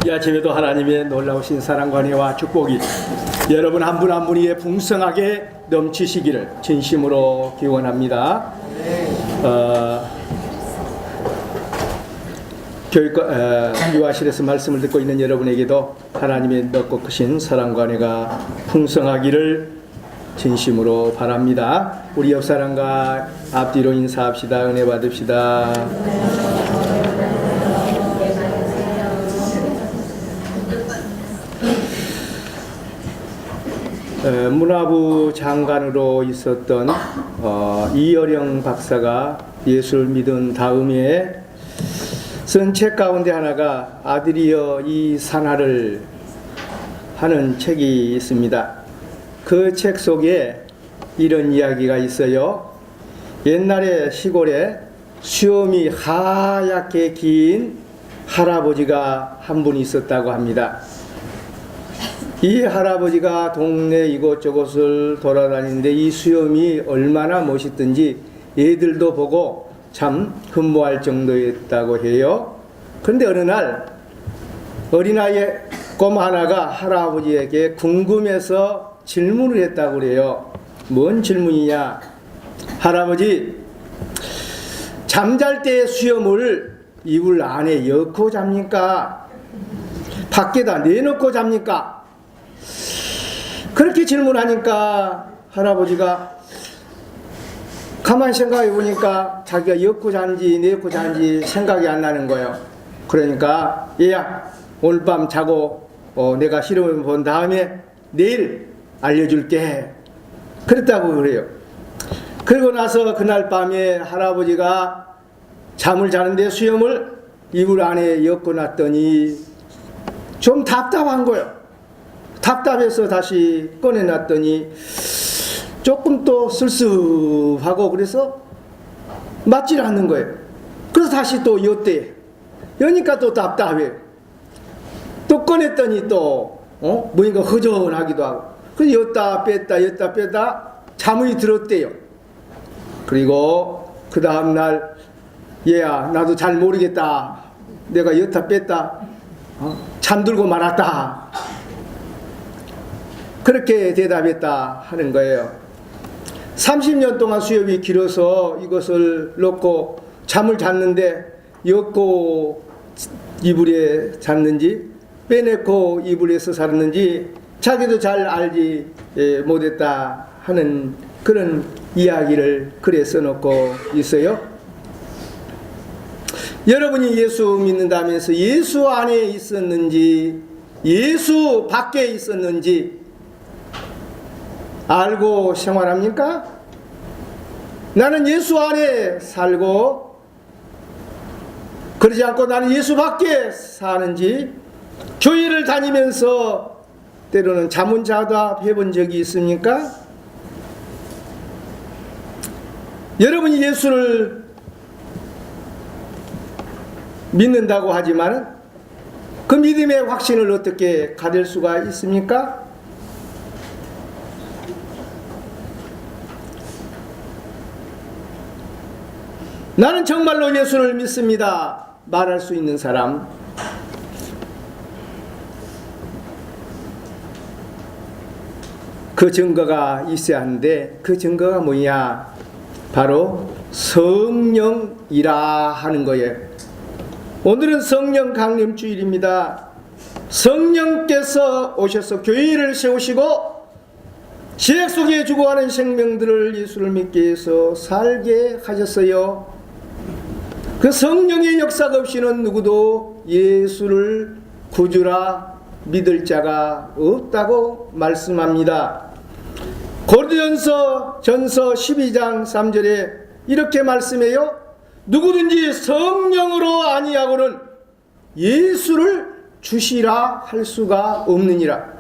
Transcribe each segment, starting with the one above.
이 아침에도 하나님의 놀라우신 사랑과 은혜와 축복이 여러분 한 분 한 분이 풍성하게 넘치시기를 진심으로 기원합니다. 유아실에서 말씀을 듣고 있는 여러분에게도 하나님의 넓고 크신 사랑과 은혜가 풍성하기를 진심으로 바랍니다. 우리 옆 사람과 앞뒤로 인사합시다. 은혜 받읍시다. 문화부 장관으로 있었던 이어령 박사가 예수를 믿은 다음에 쓴 책 가운데 하나가 아들이여 이 산하를 하는 책이 있습니다. 그 책 속에 이런 이야기가 있어요. 옛날에 시골에 수염이 하얗게 긴 할아버지가 한 분 있었다고 합니다. 이 할아버지가 동네 이곳저곳을 돌아다니는데 이 수염이 얼마나 멋있든지 애들도 보고 참 흠모할 정도였다고 해요. 그런데 어느 날 어린아이 꼬마 하나가 할아버지에게 궁금해서 질문을 했다고 그래요. 뭔 질문이냐? 할아버지, 잠잘 때 수염을 이불 안에 넣고 잡니까? 밖에다 내놓고 잡니까? 그렇게 질문하니까 할아버지가 가만히 생각해 보니까 자기가 엮고 잔지 내고 잔지 생각이 안 나는 거예요. 그러니까 얘야 오늘 밤 자고 내가 실험을 본 다음에 내일 알려줄게 그랬다고 그래요. 그리고 나서 그날 밤에 할아버지가 잠을 자는데 수염을 이불 안에 엮고 놨더니 좀 답답한 거예요. 답답해서 다시 꺼내놨더니 조금 또 쓸쓸하고 그래서 맞질 않는 거예요. 그래서 다시 또 였대. 여니까 또 답답해. 또 꺼냈더니 또 뭔가 허전하기도 하고. 그래서 였다 뺐다 잠이 들었대요. 그리고 그 다음날 얘야 나도 잘 모르겠다. 내가 였다 뺐다 잠들고 말았다. 그렇게 대답했다 하는 거예요. 30년 동안 수염이 길어서 이것을 넣고 잠을 잤는데 엮고 이불에 잤는지 빼내고 이불에서 잤는지 자기도 잘 알지 못했다 하는 그런 이야기를 글에 써놓고 있어요. 여러분이 예수 믿는다면서 예수 안에 있었는지 예수 밖에 있었는지 알고 생활합니까? 나는 예수 안에 살고 그러지 않고 나는 예수 밖에 사는지 교회를 다니면서 때로는 자문자답 해본 적이 있습니까? 여러분이 예수를 믿는다고 하지만 그 믿음의 확신을 어떻게 가질 수가 있습니까? 나는 정말로 예수를 믿습니다 말할 수 있는 사람, 그 증거가 있어야 하는데 그 증거가 뭐냐? 바로 성령이라 하는 거예요. 오늘은 성령 강림 주일입니다. 성령께서 오셔서 교회를 세우시고 지혜 속에 죽어가는 생명들을 예수를 믿게 해서 살게 하셨어요. 그 성령의 역사가 없이는 누구도 예수를 구주라 믿을 자가 없다고 말씀합니다. 고린도전서 12장 3절에 이렇게 말씀해요. 누구든지 성령으로 아니하고는 예수를 주시라 할 수가 없느니라.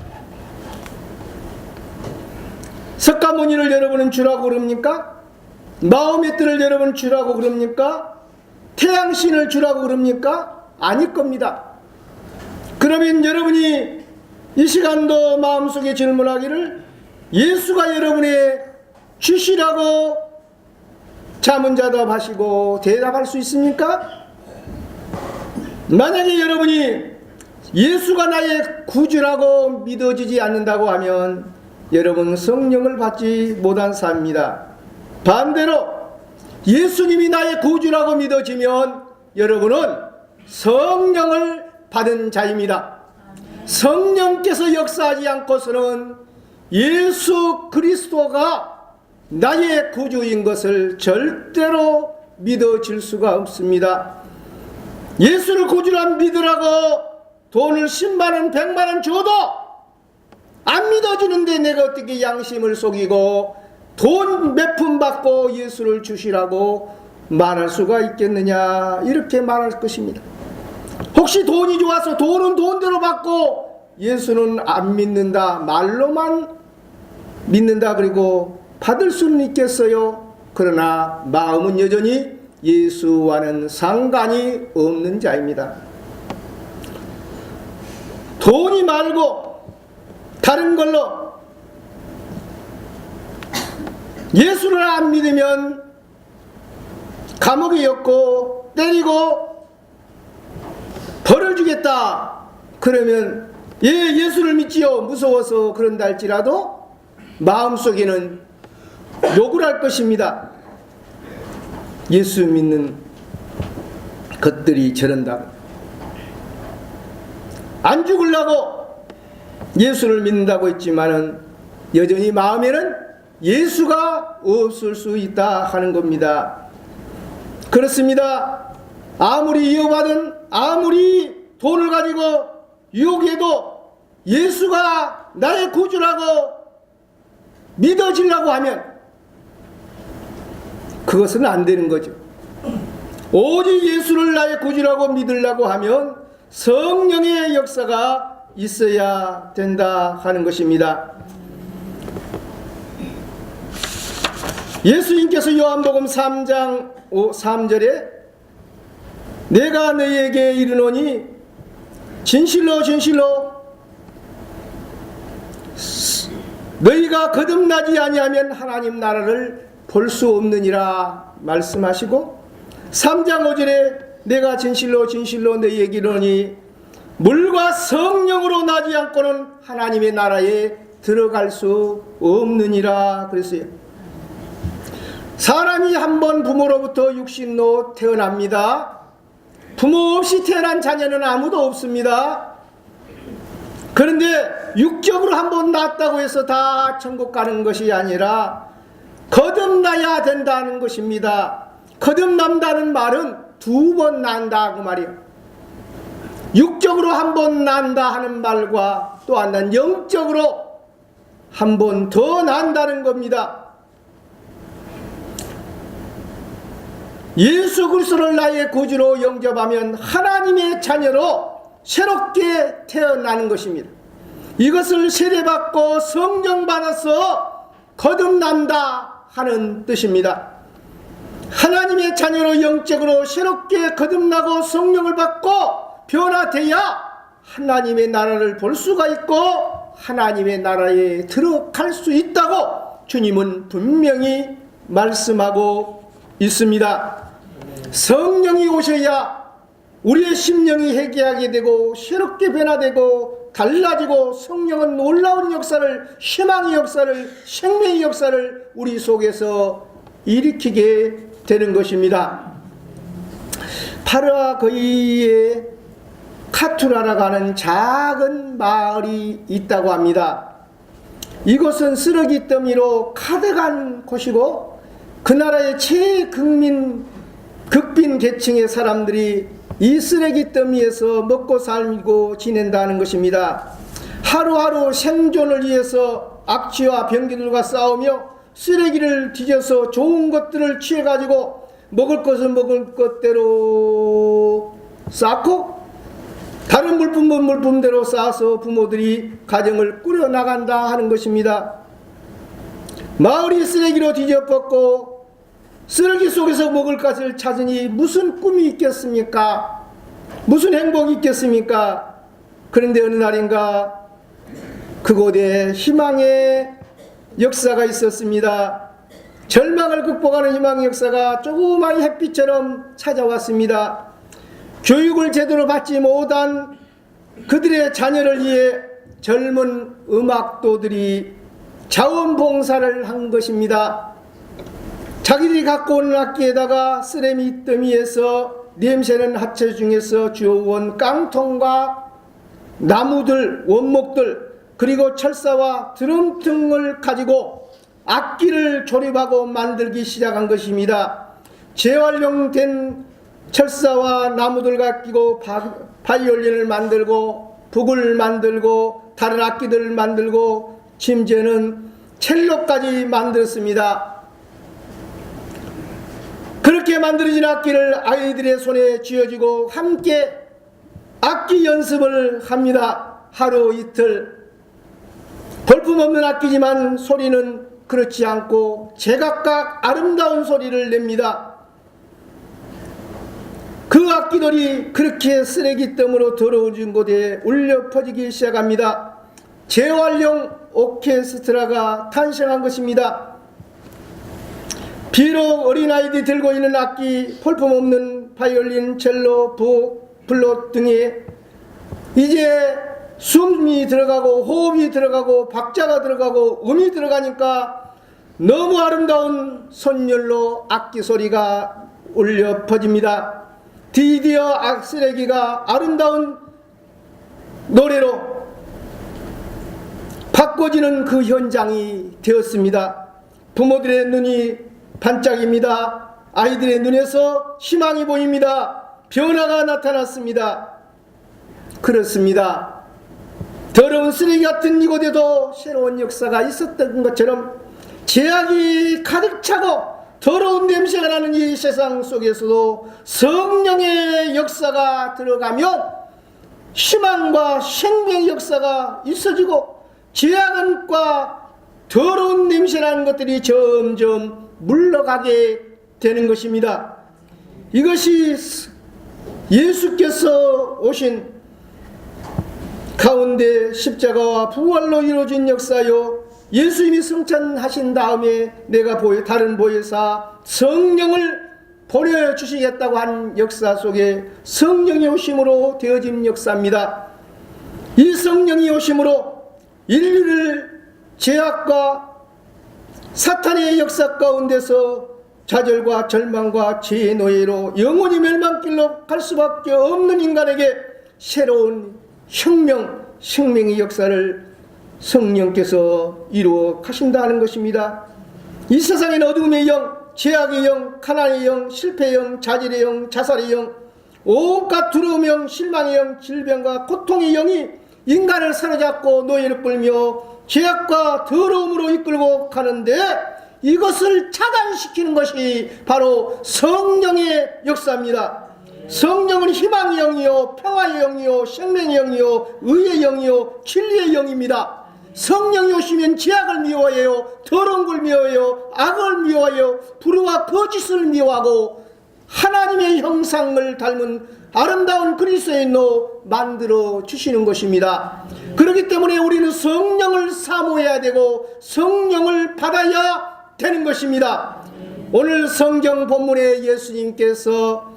석가모니를 여러분은 주라고 그럽니까? 마음의 뜰을 여러분 주라고 그럽니까? 태양신을 주라고 그럽니까? 아닐 겁니다. 그러면 여러분이 이 시간도 마음속에 질문하기를 예수가 여러분의 주시라고 자문자답하시고 대답할 수 있습니까? 만약에 여러분이 예수가 나의 구주라고 믿어지지 않는다고 하면 여러분 성령을 받지 못한 삶입니다. 반대로 예수님이 나의 구주라고 믿어지면 여러분은 성령을 받은 자입니다. 성령께서 역사하지 않고서는 예수 그리스도가 나의 구주인 것을 절대로 믿어질 수가 없습니다. 예수를 구주라 믿으라고 돈을 10만원 100만원 줘도 안 믿어주는데 내가 어떻게 양심을 속이고 돈 몇 푼 받고 예수를 주시라고 말할 수가 있겠느냐, 이렇게 말할 것입니다. 혹시 돈이 좋아서 돈은 돈대로 받고 예수는 안 믿는다, 말로만 믿는다 그리고 받을 수는 있겠어요? 그러나 마음은 여전히 예수와는 상관이 없는 자입니다. 돈이 말고 다른 걸로 예수를 안 믿으면 감옥에 엮고 때리고 벌을 주겠다 그러면 예수를 믿지요 무서워서 그런다 할지라도 마음속에는 욕을 할 것입니다. 예수 믿는 것들이 저런다. 안 죽으려고 예수를 믿는다고 했지만은 여전히 마음에는 예수가 없을 수 있다 하는 겁니다. 그렇습니다. 아무리 이어받은 아무리 돈을 가지고 유혹해도 예수가 나의 구주라고 믿어지려고 하면 그것은 안 되는 거죠. 오직 예수를 나의 구주라고 믿으려고 하면 성령의 역사가 있어야 된다 하는 것입니다. 예수님께서 요한복음 3장 3절에 내가 너희에게 이르노니 진실로 진실로 너희가 거듭나지 아니하면 하나님 나라를 볼 수 없느니라 말씀하시고 3장 5절에 내가 진실로 진실로 너희에게 이르노니 물과 성령으로 나지 않고는 하나님의 나라에 들어갈 수 없느니라 그랬어요. 사람이 한번 부모로부터 육신로 태어납니다. 부모 없이 태어난 자녀는 아무도 없습니다. 그런데 육적으로 한번 낳았다고 해서 다 천국 가는 것이 아니라 거듭나야 된다는 것입니다. 거듭난다는 말은 2번 난다 그 말이에요. 육적으로 한번 난다 하는 말과 또 하나는 영적으로 한 번 더 난다는 겁니다. 예수 그리스도를 나의 구주로 영접하면 하나님의 자녀로 새롭게 태어나는 것입니다. 이것을 세례받고 성령 받아서 거듭난다 하는 뜻입니다. 하나님의 자녀로 영적으로 새롭게 거듭나고 성령을 받고 변화되어야 하나님의 나라를 볼 수가 있고 하나님의 나라에 들어갈 수 있다고 주님은 분명히 말씀하고 있습니다. 성령이 오셔야 우리의 심령이 회개하게 되고 새롭게 변화되고 달라지고 성령은 놀라운 역사를, 희망의 역사를, 생명의 역사를 우리 속에서 일으키게 되는 것입니다. 파라과이에 카투라라고 하는 작은 마을이 있다고 합니다. 이곳은 쓰레기 더미로 가득한 곳이고 그 나라의 최극빈 계층의 사람들이 이 쓰레기 더미에서 먹고 살고 지낸다는 것입니다. 하루하루 생존을 위해서 악취와 병기들과 싸우며 쓰레기를 뒤져서 좋은 것들을 취해가지고 먹을 것은 먹을 것대로 쌓고 다른 물품은 물품대로 쌓아서 부모들이 가정을 꾸려나간다 하는 것입니다. 마을이 쓰레기로 뒤집었고 쓰레기 속에서 먹을 것을 찾으니 무슨 꿈이 있겠습니까? 무슨 행복이 있겠습니까? 그런데 어느 날인가 그곳에 희망의 역사가 있었습니다. 절망을 극복하는 희망의 역사가 조그마한 햇빛처럼 찾아왔습니다. 교육을 제대로 받지 못한 그들의 자녀를 위해 젊은 음악도들이 자원봉사를 한 것입니다. 자기들이 갖고 온 악기에다가 쓰레미 더미에서 냄새는 하체 중에서 주워온 깡통과 나무들, 원목들, 그리고 철사와 드럼 등을 가지고 악기를 조립하고 만들기 시작한 것입니다. 재활용된 철사와 나무들과 끼고 바이올린을 만들고 북을 만들고 다른 악기들을 만들고 심지어는 첼로까지 만들었습니다. 그렇게 만들어진 악기를 아이들의 손에 쥐어지고 함께 악기 연습을 합니다. 하루 이틀. 볼품없는 악기지만 소리는 그렇지 않고 제각각 아름다운 소리를 냅니다. 그 악기들이 그렇게 쓰레기더미로 더러워진 곳에 울려 퍼지기 시작합니다. 재활용 오케스트라가 탄생한 것입니다. 비록 어린아이들이 들고 있는 악기, 볼품없는 바이올린, 첼로, 북, 플룻 등에 이제 숨이 들어가고 호흡이 들어가고 박자가 들어가고 음이 들어가니까 너무 아름다운 선율로 악기 소리가 울려 퍼집니다. 드디어 쓰레기가 아름다운 노래로 바꿔지는 그 현장이 되었습니다. 부모들의 눈이 반짝입니다. 아이들의 눈에서 희망이 보입니다. 변화가 나타났습니다. 그렇습니다. 더러운 쓰레기 같은 이곳에도 새로운 역사가 있었던 것처럼 죄악이 가득 차고 더러운 냄새가 나는 이 세상 속에서도 성령의 역사가 들어가면 희망과 생명의 역사가 있어지고 죄악과 더러운 냄새나는 것들이 점점 물러가게 되는 것입니다. 이것이 예수께서 오신 가운데 십자가와 부활로 이루어진 역사요, 예수님이 승천하신 다음에 내가 다른 보혜사 성령을 보내주시겠다고 한 역사 속에 성령이 오심으로 되어진 역사입니다. 이 성령이 오심으로 인류를 죄악과 사탄의 역사 가운데서 좌절과 절망과 죄의 노예로 영원히 멸망길로 갈 수밖에 없는 인간에게 새로운 혁명, 생명의 역사를 성령께서 이루어 가신다는 것입니다. 이 세상엔 어둠의 영, 죄악의 영, 가난의 영, 실패의 영, 자질의 영, 자살의 영, 온갖 두려움의 영, 실망의 영, 질병과 고통의 영이 인간을 사로잡고 노예를 끌며 죄악과 더러움으로 이끌고 가는데 이것을 차단시키는 것이 바로 성령의 역사입니다. 성령은 희망의 영이요, 평화의 영이요, 생명의 영이요, 의의 영이요, 진리의 영입니다. 성령이 오시면 죄악을 미워해요, 더러운 걸 미워해요, 악을 미워해요, 불의와 거짓을 미워하고 하나님의 형상을 닮은 아름다운 그리스도인으로 만들어 주시는 것입니다. 그렇기 때문에 우리는 성령을 사모해야 되고 성령을 받아야 되는 것입니다. 오늘 성경 본문에 예수님께서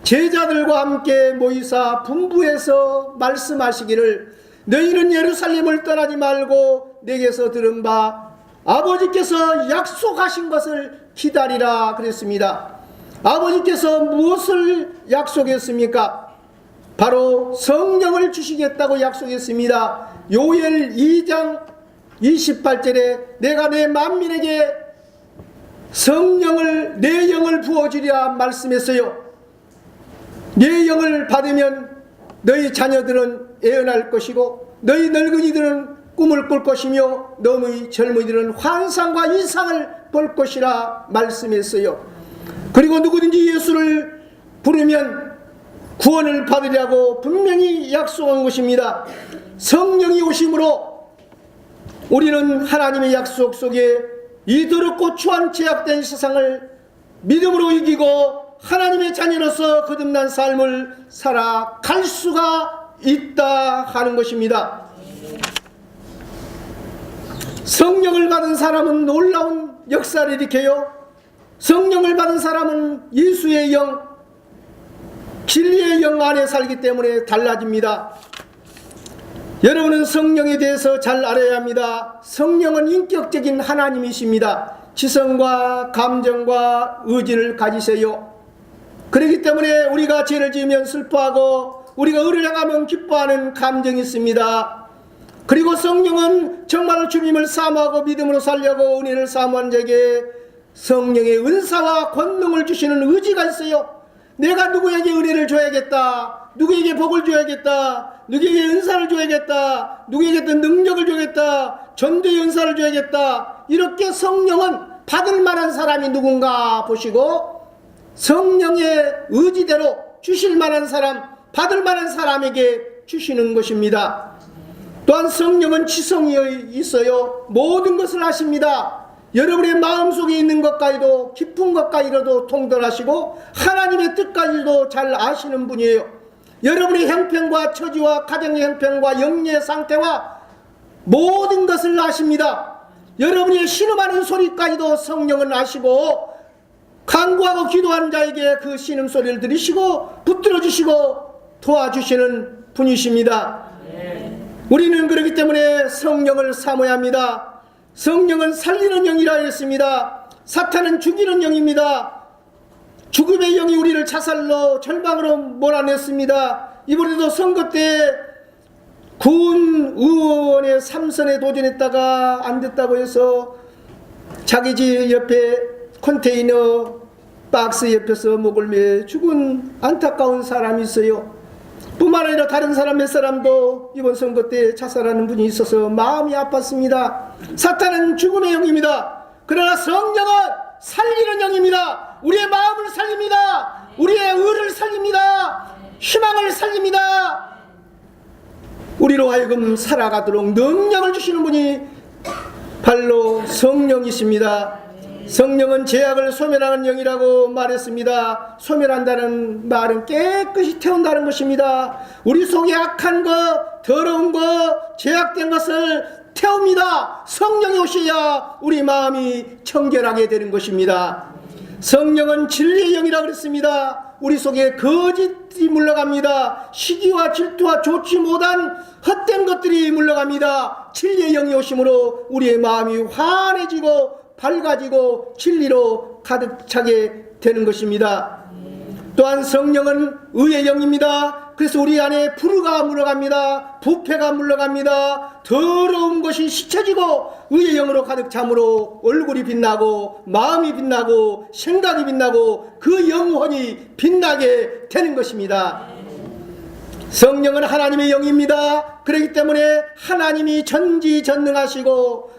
제자들과 함께 모이사 분부해서 말씀하시기를 너희는 예루살렘을 떠나지 말고 내게서 들은 바 아버지께서 약속하신 것을 기다리라 그랬습니다. 아버지께서 무엇을 약속했습니까? 바로 성령을 주시겠다고 약속했습니다. 요엘 2장 28절에 내가 내 만민에게 성령을 내 영을 부어주리라 말씀했어요. 내 영을 받으면 너희 자녀들은 애어날 것이고 너희 늙은이들은 꿈을 꿀 것이며 너희 젊은이들은 환상과 이상을 볼 것이라 말씀했어요. 그리고 누구든지 예수를 부르면 구원을 받으려고 분명히 약속한 것입니다. 성령이 오심으로 우리는 하나님의 약속 속에 이 더럽고 추한 죄악된 세상을 믿음으로 이기고 하나님의 자녀로서 거듭난 삶을 살아갈 수가 있다 하는 것입니다. 성령을 받은 사람은 놀라운 역사를 일으켜요. 성령을 받은 사람은 예수의 영, 진리의 영 안에 살기 때문에 달라집니다. 여러분은 성령에 대해서 잘 알아야 합니다. 성령은 인격적인 하나님이십니다. 지성과 감정과 의지를 가지세요. 그렇기 때문에 우리가 죄를 지으면 슬퍼하고 우리가 의를 행하면 기뻐하는 감정이 있습니다. 그리고 성령은 정말 주님을 사모하고 믿음으로 살려고 은혜를 사모한 자에게 성령의 은사와 권능을 주시는 의지가 있어요. 내가 누구에게 은혜를 줘야겠다, 누구에게 복을 줘야겠다, 누구에게 은사를 줘야겠다, 누구에게 어떤 능력을 줘야겠다, 전도의 은사를 줘야겠다, 이렇게 성령은 받을 만한 사람이 누군가 보시고 성령의 의지대로 주실 만한 사람, 받을 만한 사람에게 주시는 것입니다. 또한 성령은 지성이 있어요. 모든 것을 아십니다. 여러분의 마음속에 있는 것까지도, 깊은 것까지도 통달하시고 하나님의 뜻까지도 잘 아시는 분이에요. 여러분의 형편과 처지와 가정의 형편과 영리의 상태와 모든 것을 아십니다. 여러분이 신음하는 소리까지도 성령은 아시고 간구하고 기도하는 자에게 그 신음소리를 들으시고 붙들어 주시고 도와주시는 분이십니다. 우리는 그렇기 때문에 성령을 사모해야 합니다. 성령은 살리는 영이라 했습니다. 사탄은 죽이는 영입니다. 죽음의 영이 우리를 자살로 절망으로 몰아냈습니다. 이번에도 선거 때 군 의원의 3선에 도전했다가 안 됐다고 해서 자기 집 옆에 컨테이너 박스 옆에서 목을 매 죽은 안타까운 사람이 있어요. 뿐만 아니라 다른 사람 몇 사람도 이번 선거 때 자살하는 분이 있어서 마음이 아팠습니다. 사탄은 죽음의 영입니다. 그러나 성령은 살리는 영입니다. 우리의 마음을 살립니다. 우리의 의를 살립니다. 희망을 살립니다. 우리로 하여금 살아가도록 능력을 주시는 분이 바로 성령이십니다. 성령은 죄악을 소멸하는 영이라고 말했습니다. 소멸한다는 말은 깨끗이 태운다는 것입니다. 우리 속에 악한 것, 더러운 것, 죄악된 것을 태웁니다. 성령이 오셔야 우리 마음이 청결하게 되는 것입니다. 성령은 진리의 영이라고 그랬습니다. 우리 속에 거짓이 물러갑니다. 시기와 질투와 좋지 못한 헛된 것들이 물러갑니다. 진리의 영이 오심으로 우리의 마음이 환해지고 밝아지고 진리로 가득 차게 되는 것입니다. 또한 성령은 의의 영입니다. 그래서 우리 안에 불의가 물러갑니다. 부패가 물러갑니다. 더러운 것이 씻혀지고 의의 영으로 가득 참으로 얼굴이 빛나고 마음이 빛나고 생각이 빛나고 그 영혼이 빛나게 되는 것입니다. 성령은 하나님의 영입니다. 그렇기 때문에 하나님이 전지전능하시고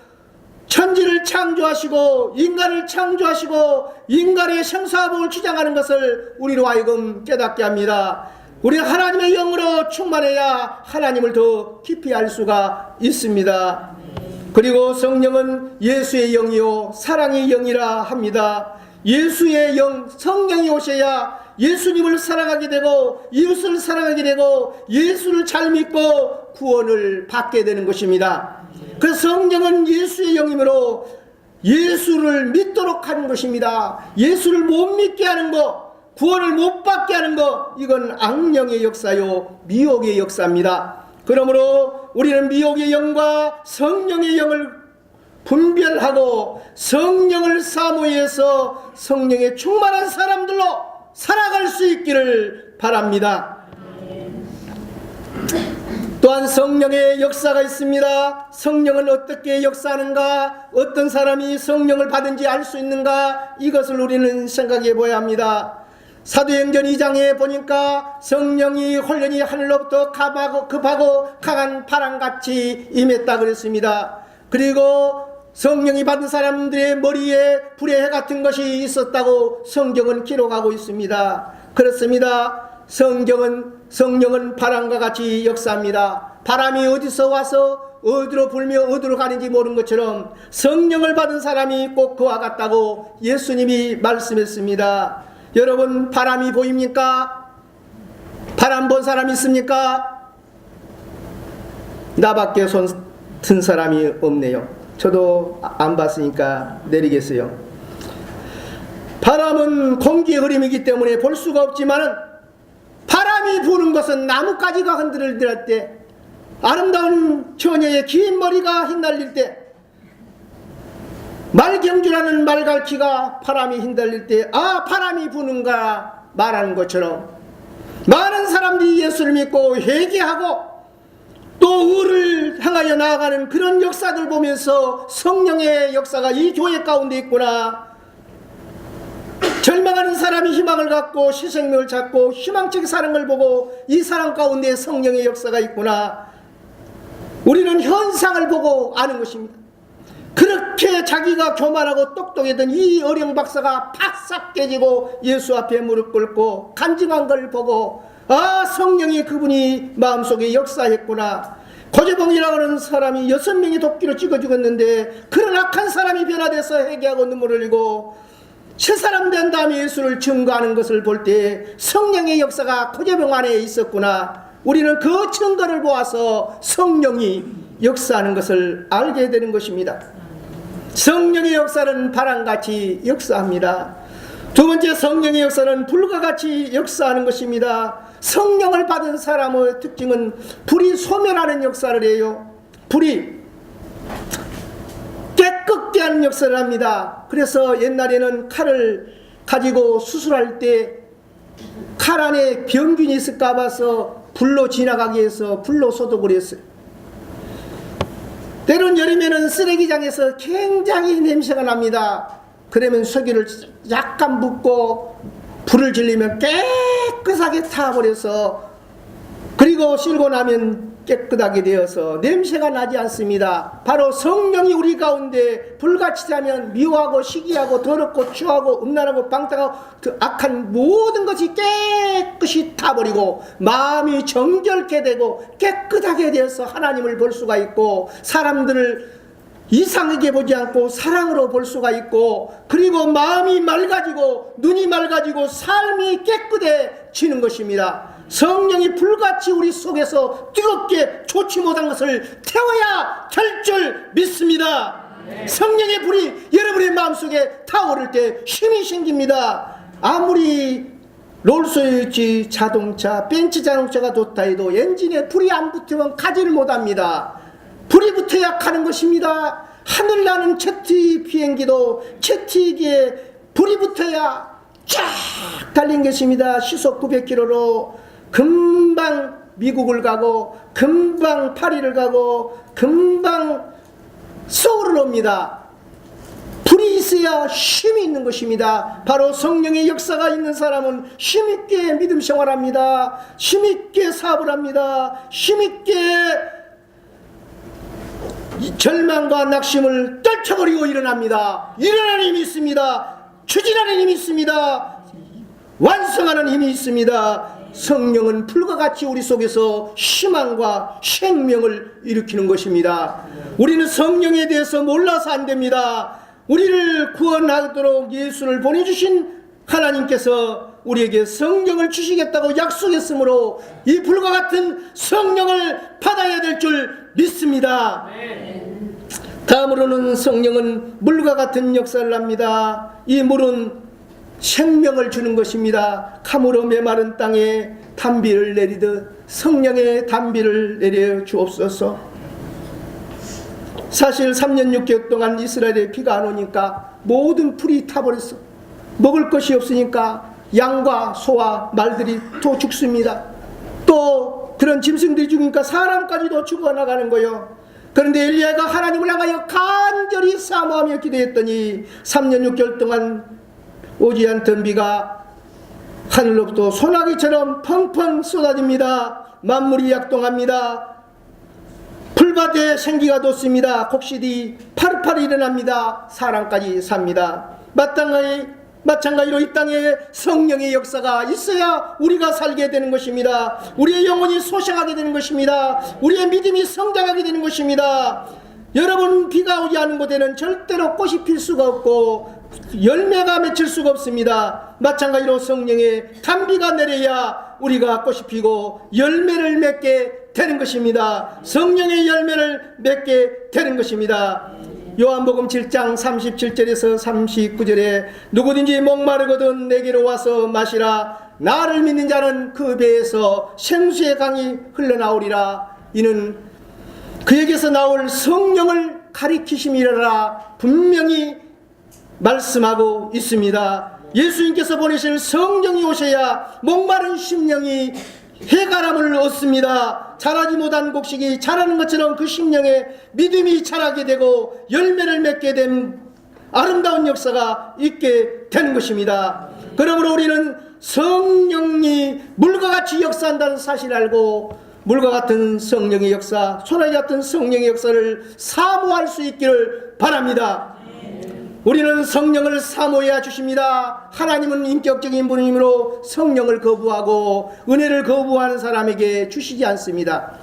천지를 창조하시고 인간을 창조하시고 인간의 생사복을 주장하는 것을 우리로 하여금 깨닫게 합니다. 우리는 하나님의 영으로 충만해야 하나님을 더 깊이 알 수가 있습니다. 그리고 성령은 예수의 영이요 사랑의 영이라 합니다. 예수의 영, 성령이 오셔야 예수님을 사랑하게 되고 이웃을 사랑하게 되고 예수를 잘 믿고 구원을 받게 되는 것입니다. 그 성령은 예수의 영이므로 예수를 믿도록 하는 것입니다. 예수를 못 믿게 하는 것, 구원을 못 받게 하는 것, 이건 악령의 역사요 미혹의 역사입니다. 그러므로 우리는 미혹의 영과 성령의 영을 분별하고 성령을 사모해서 성령의 충만한 사람들로 살아갈 수 있기를 바랍니다. 또한 성령의 역사가 있습니다. 성령은 어떻게 역사하는가, 어떤 사람이 성령을 받은지 알 수 있는가, 이것을 우리는 생각해 보아야 합니다. 사도행전 2장에 보니까 성령이 홀연히 하늘로부터 급하고 강한 바람같이 임했다 그랬습니다. 그리고 성령이 받은 사람들의 머리에 불의 해 같은 것이 있었다고 성경은 기록하고 있습니다. 그렇습니다. 성령은 바람과 같이 역사합니다. 바람이 어디서 와서 어디로 불며 어디로 가는지 모르는 것처럼 성령을 받은 사람이 꼭 그와 같다고 예수님이 말씀했습니다. 여러분, 바람이 보입니까? 바람 본 사람 있습니까? 나밖에 손 든 사람이 없네요. 저도 안 봤으니까 내리겠어요. 바람은 공기의 흐름이기 때문에 볼 수가 없지만 바람이 부는 것은 나뭇가지가 흔들릴 때, 아름다운 처녀의 긴 머리가 휘날릴 때, 말경주라는 말갈퀴가 바람이 휘날릴 때 바람이 부는가 말하는 것처럼 많은 사람들이 예수를 믿고 회개하고 또 의를 향하여 나아가는 그런 역사들 보면서 성령의 역사가 이 교회 가운데 있구나, 절망하는 사람이 희망을 갖고 신생명을 찾고 희망적인 사랑을 보고 이 사람 가운데 성령의 역사가 있구나, 우리는 현상을 보고 아는 것입니다. 그렇게 자기가 교만하고 똑똑했던 이 어령 박사가 바싹 깨지고 예수 앞에 무릎 꿇고 간증한 걸 보고 성령이 그분이 마음속에 역사했구나. 고재봉이라고 하는 사람이 6명이 도끼로 찍어 죽었는데 그런 악한 사람이 변화돼서 회개하고 눈물을 흘리고 새 사람 된 다음에 예수를 증거하는 것을 볼 때 성령의 역사가 고재봉 안에 있었구나. 우리는 그 증거를 보아서 성령이 역사하는 것을 알게 되는 것입니다. 성령의 역사는 바람같이 역사합니다. 두 번째, 성령의 역사는 불과 같이 역사하는 것입니다. 성령을 받은 사람의 특징은 불이 소멸하는 역사를 해요. 불이 깨끗게 하는 역사를 합니다. 그래서 옛날에는 칼을 가지고 수술할 때 칼 안에 병균이 있을까 봐서 불로 지나가게 해서 불로 소독을 했어요. 때론 여름에는 쓰레기장에서 굉장히 냄새가 납니다. 그러면 석유를 약간 붓고 불을 질리면 깨끗하게 타버려서, 그리고 씻고 나면 깨끗하게 되어서 냄새가 나지 않습니다. 바로 성령이 우리 가운데 불같이 자면 미워하고 시기하고 더럽고 추하고 음란하고 방탕하고 악한 모든 것이 깨끗이 타버리고 마음이 정결케 되고 깨끗하게 되어서 하나님을 볼 수가 있고 사람들을 이상하게 보지 않고 사랑으로 볼 수가 있고, 그리고 마음이 맑아지고 눈이 맑아지고 삶이 깨끗해지는 것입니다. 성령이 불같이 우리 속에서 뜨겁게 좋지 못한 것을 태워야 될 줄 믿습니다. 성령의 불이 여러분의 마음속에 타오를 때 힘이 생깁니다. 아무리 롤스로이스 자동차, 벤츠 자동차가 좋다 해도 엔진에 불이 안 붙으면 가지를 못합니다. 불이 붙어야 가는 것입니다. 하늘나는 제트 비행기도 제트기에 불이 붙어야 쫙 달린 것입니다. 시속 900km로 금방 미국을 가고 금방 파리를 가고 금방 서울을 옵니다. 불이 있어야 힘이 있는 것입니다. 바로 성령의 역사가 있는 사람은 힘있게 믿음 생활합니다. 힘있게 사업을 합니다. 힘있게 절망과 낙심을 떨쳐버리고 일어납니다. 일어나는 힘이 있습니다. 추진하는 힘이 있습니다. 완성하는 힘이 있습니다. 성령은 불과 같이 우리 속에서 희망과 생명을 일으키는 것입니다. 우리는 성령에 대해서 몰라서 안 됩니다. 우리를 구원하도록 예수를 보내주신 하나님께서 우리에게 성령을 주시겠다고 약속했으므로 이 불과 같은 성령을 받아야 될 줄 믿습니다. 다음으로는 성령은 물과 같은 역사를 합니다. 이 물은 생명을 주는 것입니다. 카므로 메마른 땅에 단비를 내리듯 성령의 단비를 내려 주옵소서. 사실 3년 6개월 동안 이스라엘에 비가 안 오니까 모든 풀이 타버렸어. 먹을 것이 없으니까 양과 소와 말들이 또 죽습니다. 또 그런 짐승들이 죽으니까 사람까지도 죽어나가는 거예요. 그런데 엘리야가 하나님을 향하여 간절히 사모하며 기도했더니 3년 6개월 동안 오지 않던 비가 하늘로부터 소나기처럼 펑펑 쏟아집니다. 만물이 약동합니다. 풀밭에 생기가 돋습니다. 곡식이 파릇파릇 일어납니다. 사람까지 삽니다. 마찬가지로 이 땅에 성령의 역사가 있어야 우리가 살게 되는 것입니다. 우리의 영혼이 소생하게 되는 것입니다. 우리의 믿음이 성장하게 되는 것입니다. 여러분, 비가 오지 않은 곳에는 절대로 꽃이 필 수가 없고 열매가 맺힐 수가 없습니다. 마찬가지로 성령의 단비가 내려야 우리가 꽃이 피고 열매를 맺게 되는 것입니다. 성령의 열매를 맺게 되는 것입니다. 요한복음 7장 37절에서 39절에 누구든지 목마르거든 내게로 와서 마시라. 나를 믿는 자는 그 배에서 생수의 강이 흘러나오리라. 이는 그에게서 나올 성령을 가리키심이라 분명히 말씀하고 있습니다. 예수님께서 보내실 성령이 오셔야 목마른 심령이 해가람을 얻습니다. 자라지 못한 곡식이 자라는 것처럼 그 심령에 믿음이 자라게 되고 열매를 맺게 된 아름다운 역사가 있게 되는 것입니다. 그러므로 우리는 성령이 물과 같이 역사한다는 사실을 알고 물과 같은 성령의 역사, 소나기 같은 성령의 역사를 사모할 수 있기를 바랍니다. 우리는 성령을 사모해야 주십니다. 하나님은 인격적인 분이므로 성령을 거부하고 은혜를 거부하는 사람에게 주시지 않습니다.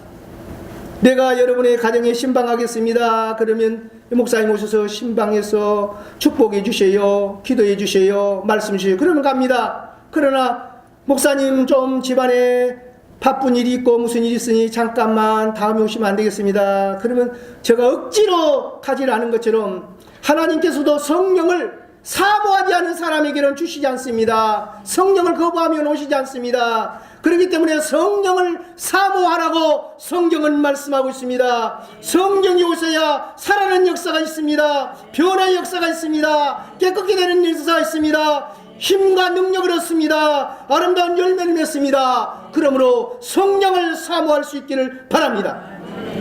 내가 여러분의 가정에 신방하겠습니다. 그러면 목사님 오셔서 신방해서 축복해 주세요, 기도해 주세요, 말씀 주세요. 그러면 갑니다. 그러나 목사님 좀 집안에 바쁜 일이 있고 무슨 일이 있으니 잠깐만 다음에 오시면 안 되겠습니다. 그러면 제가 억지로 가지 않은 것처럼 하나님께서도 성령을 사모하지 않은 사람에게는 주시지 않습니다. 성령을 거부하면 오시지 않습니다. 그렇기 때문에 성령을 사모하라고 성경은 말씀하고 있습니다. 성령이 오셔야 살아나는 역사가 있습니다. 변화의 역사가 있습니다. 깨끗게 되는 역사가 있습니다. 힘과 능력을 얻습니다. 아름다운 열매를 맺습니다. 그러므로 성령을 사모할 수 있기를 바랍니다.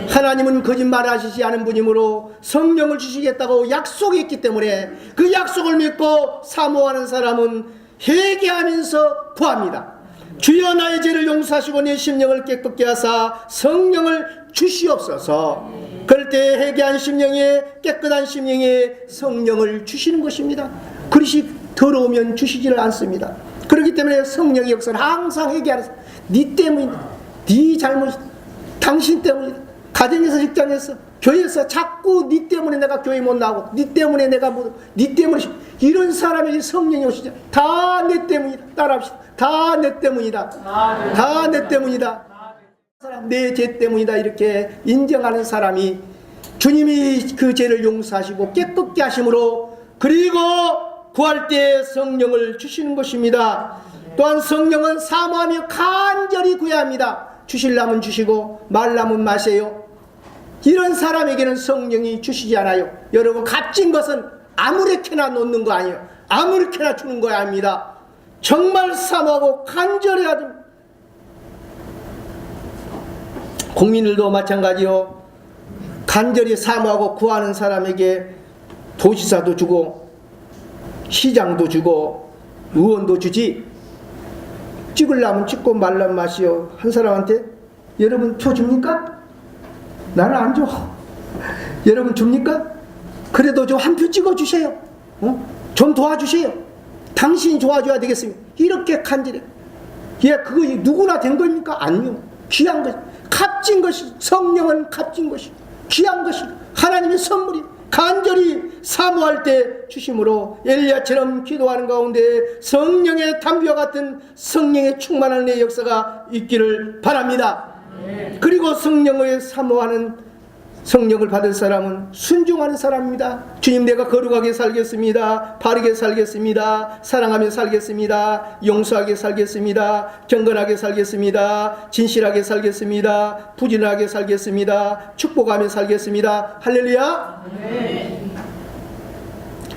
하나님은 거짓말하시지 않은 분이므로 성령을 주시겠다고 약속했기 때문에 그 약속을 믿고 사모하는 사람은 회개하면서 구합니다. 주여 나의 죄를 용서하시고 내 심령을 깨끗게 하사 성령을 주시옵소서. 그럴 때 회개한 심령에 깨끗한 심령에 성령을 주시는 것입니다. 그릇이 더러우면 주시지를 않습니다. 그렇기 때문에 성령의 역사는 항상 회개하는 사람. 네 때문이다, 네 잘못이다, 당신 때문이다. 가정에서 직장에서 교회에서 자꾸 네 때문에 내가 교회 못 나오고 네 때문에 내가 뭐 네 때문에 이런 사람에게 성령이 오시죠. 다 내 때문이다. 따라합시다. 다 내 때문이다. 다 내 때문이다. 내 죄 때문이다. 이렇게 인정하는 사람이 주님이 그 죄를 용서하시고 깨끗게 하심으로 그리고 구할 때 성령을 주시는 것입니다. 또한 성령은 사모하며 간절히 구해야 합니다. 주실라면 주시고 말라면 마세요. 이런 사람에게는 성령이 주시지 않아요. 여러분, 값진 것은 아무렇게나 놓는 거 아니에요. 아무렇게나 주는 거 아닙니다. 정말 사모하고 간절히 하든 국민들도 마찬가지요. 간절히 사모하고 구하는 사람에게 도지사도 주고 시장도 주고 의원도 주지, 찍으려면 찍고 말라면 마시오. 한 사람한테 여러분 표 줍니까? 나는 안 줘. 여러분 줍니까? 그래도 좀 한 표 찍어주세요. 좀 도와주세요. 당신이 도와줘야 되겠습니다. 이렇게 간절해. 예, 그거 누구나 된 겁니까? 아니요. 귀한 것, 값진 것이, 성령은 값진 것이, 귀한 것이, 하나님의 선물이 간절히 사모할 때 주심으로 엘리야처럼 기도하는 가운데 성령의 담비와 같은 성령의 충만한 내 역사가 있기를 바랍니다. 그리고 성령을 사모하는 성령을 받을 사람은 순종하는 사람입니다. 주님, 내가 거룩하게 살겠습니다. 바르게 살겠습니다. 사랑하며 살겠습니다. 용서하게 살겠습니다. 경건하게 살겠습니다. 진실하게 살겠습니다. 부지런하게 살겠습니다. 축복하며 살겠습니다. 할렐루야.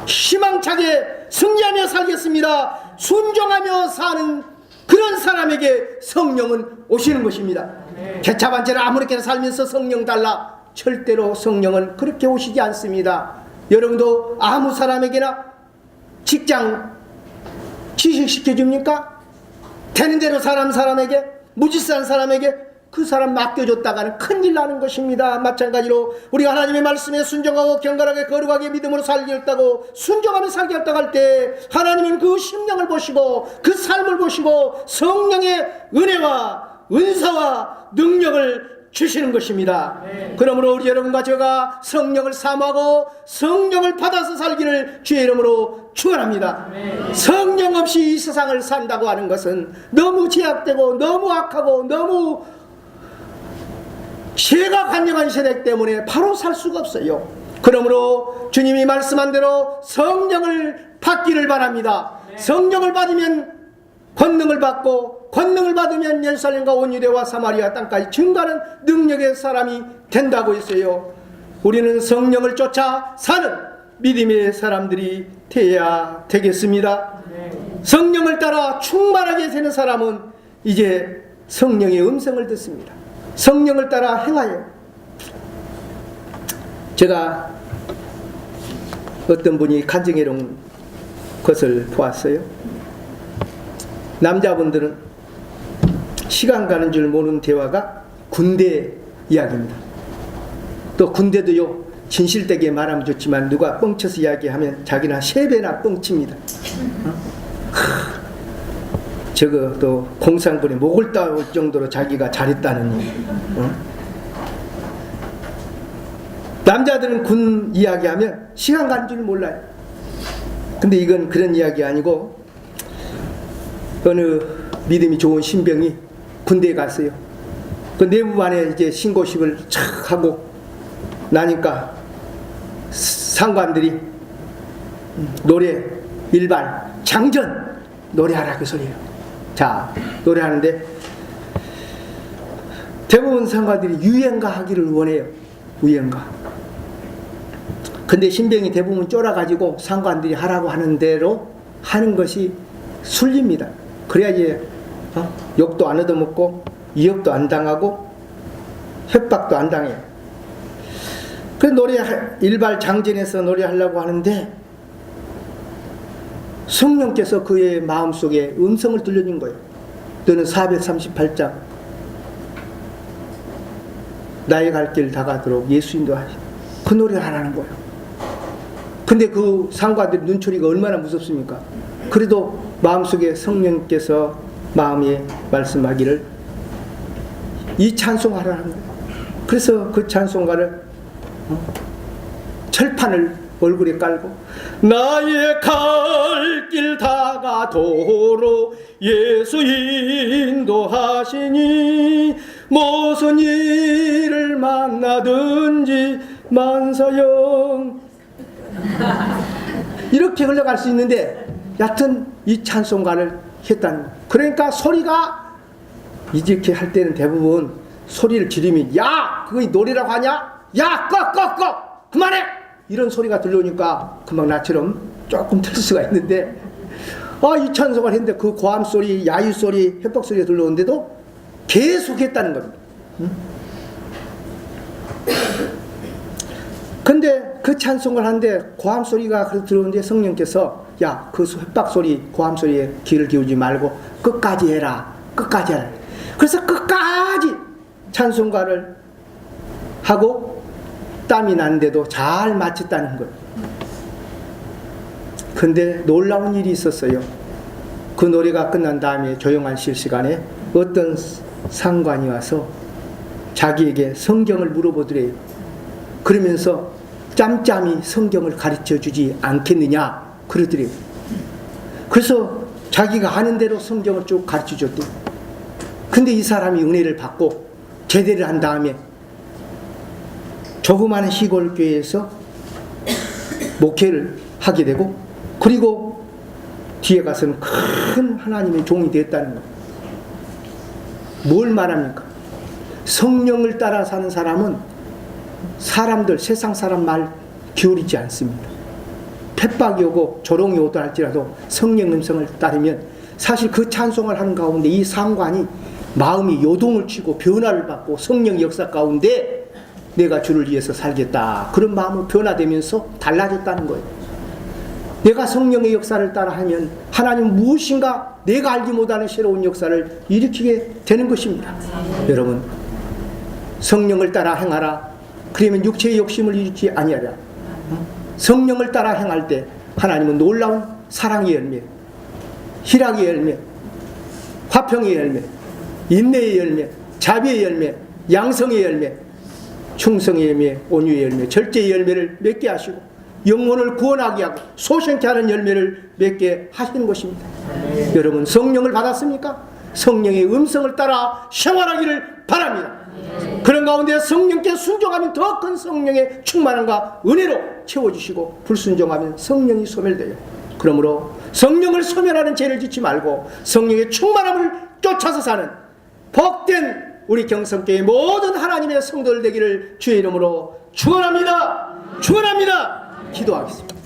희망차게 승리하며 살겠습니다. 순종하며 사는 그런 사람에게 성령은 오시는 것입니다. 개차반처럼 아무렇게나 살면서 성령 달라, 절대로 성령은 그렇게 오시지 않습니다. 여러분도 아무 사람에게나 직장 취직시켜줍니까? 되는 대로 사람에게, 무지싼 사람에게 그 사람 맡겨줬다가는 큰일 나는 것입니다. 마찬가지로 우리가 하나님의 말씀에 순종하고 경건하게 거룩하게 믿음으로 살겠다고 순종하며 살겠다고 할 때 하나님은 그 심령을 보시고 그 삶을 보시고 성령의 은혜와 은사와 능력을 주시는 것입니다. 그러므로 우리 여러분과 제가 성령을 사모하고 성령을 받아서 살기를 주의 이름으로 축원합니다. 성령 없이 이 세상을 산다고 하는 것은 너무 제약되고 너무 악하고 너무 죄가 간영한 세대 때문에 바로 살 수가 없어요. 그러므로 주님이 말씀한 대로 성령을 받기를 바랍니다. 성령을 받으면 권능을 받고 권능을 받으면 예루살렘과 온 유대와 사마리아 땅까지 증거하는 능력의 사람이 된다고 했어요. 우리는 성령을 쫓아 사는 믿음의 사람들이 되어야 되겠습니다. 성령을 따라 충만하게 되는 사람은 이제 성령의 음성을 듣습니다. 성령을 따라 행하여. 제가 어떤 분이 간증해 놓은 것을 보았어요. 남자분들은 시간 가는 줄 모르는 대화가 군대 이야기입니다. 또 군대도요, 진실되게 말하면 좋지만 누가 뻥쳐서 이야기하면 자기는 3배나 뻥칩니다. 저거 또 공산군에 목을 따올 정도로 자기가 잘했다느니. 남자들은 군 이야기하면 시간 가는 줄 몰라요. 근데 이건 그런 이야기 아니고, 어느 믿음이 좋은 신병이 군대에 갔어요. 그 내부반에 이제 신고식을 착 하고 나니까 상관들이 노래 일발 장전 노래하라 그 소리예요. 자, 노래하는데 대부분 상관들이 유행가 하기를 원해요. 유행가. 근데 신병이 대부분 쫄아가지고 상관들이 하라고 하는 대로 하는 것이 순리입니다. 그래야지 욕도 안 얻어먹고 위협도 안 당하고 협박도 안 당해요. 그 노래 일발 장전해서 노래하려고 하는데 성령께서 그의 마음속에 음성을 들려준 거예요. 너는 438장 나의 갈 길 다가도록 예수 인도하시. 그 노래를 하라는 거예요. 근데 그 상관들 눈초리가 얼마나 무섭습니까? 그래도 마음속에 성령께서 마음에 말씀하기를 이 찬송하라는 거예요. 그래서 그 찬송가를 철판을 얼굴에 깔고 나의 갈 길 다가도록 예수 인도하시니 무슨 일을 만나든지 만사형 이렇게 흘러갈 수 있는데 여하튼 이 찬송가를 했다는 거예요. 그러니까 소리가 이렇게 할 때는 대부분 소리를 지르면 야! 그거 노래라고 하냐? 야! 꺼! 그만해! 이런 소리가 들려오니까 금방 나처럼 조금 틀 수가 있는데 이 찬송을 했는데 그 고함소리, 야유소리, 협박소리가 들려오는데도 계속 했다는 겁니다. 근데 그 찬송을 하는데 고함소리가 들어오는데 성령께서 야, 그 협박소리, 고함소리에 귀를 기울이지 말고 끝까지 해라. 끝까지 해라. 그래서 끝까지 찬송가를 하고 땀이 나는데도 잘 마쳤다는 거예요. 근데 놀라운 일이 있었어요. 그 노래가 끝난 다음에 조용한 쉴 시간에 어떤 상관이 와서 자기에게 성경을 물어보더래요. 그러면서 짬짬이 성경을 가르쳐 주지 않겠느냐 그러더래요. 그래서 자기가 아는 대로 성경을 쭉 가르쳐 줬대요. 근데 이 사람이 은혜를 받고 제대를 한 다음에 조그마한 시골 교회에서 목회를 하게 되고 그리고 뒤에 가서는 큰 하나님의 종이 됐다는 거예요. 뭘 말합니까? 성령을 따라 사는 사람은 사람들, 세상 사람 말 기울이지 않습니다. 핍박이 오고 조롱이 오다 할지라도 성령 음성을 따르면 사실 그 찬송을 하는 가운데 이 상관이 마음이 요동을 치고 변화를 받고 성령 역사 가운데 내가 주를 위해서 살겠다 그런 마음으로 변화되면서 달라졌다는 거예요. 내가 성령의 역사를 따라하면 하나님 무엇인가 내가 알지 못하는 새로운 역사를 일으키게 되는 것입니다. 여러분 성령을 따라 행하라. 그러면 육체의 욕심을 일으키지 아니하라. 성령을 따라 행할 때 하나님은 놀라운 사랑의 열매, 희락의 열매, 화평의 열매, 인내의 열매, 자비의 열매, 양성의 열매, 충성의 열매, 온유의 열매, 절제의 열매를 맺게 하시고 영혼을 구원하게 하고 소생케 하는 열매를 맺게 하시는 것입니다. 여러분 성령을 받았습니까? 성령의 음성을 따라 생활하기를 바랍니다. 그런 가운데 성령께 순종하면 더 큰 성령의 충만함과 은혜로 채워주시고 불순종하면 성령이 소멸돼요. 그러므로 성령을 소멸하는 죄를 짓지 말고 성령의 충만함을 쫓아서 사는 복된 우리 경성교회 모든 하나님의 성도들 되기를 주의 이름으로 축원합니다. 축원합니다. 기도하겠습니다.